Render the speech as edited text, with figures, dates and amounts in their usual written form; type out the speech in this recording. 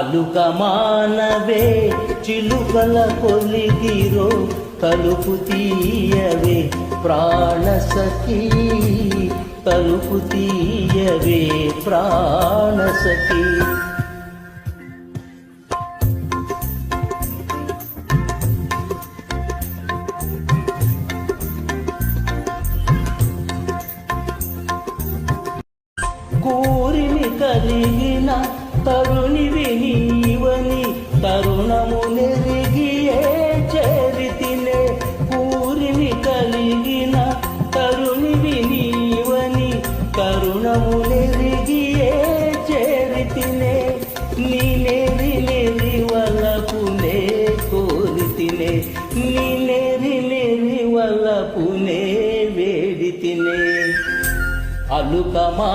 అలుక మానవే చిలుకల కొలిగిరో తలుపు తీయవే ప్రాణసఖీ తలుపు తీయవే ప్రాణసఖీ. కూరిమి కలిగిన తరుణివి నీవని తరుణము నెరిగియే చేరితినే. కూరిమి కలిగిన తరుణివి నీవని తరుణము నెరిగియే చేరితినే. నీ నెరి నెరి వలపునే కోరితినే. నీ నెరి నెరి వలపునే వేడితినే. అలుకమా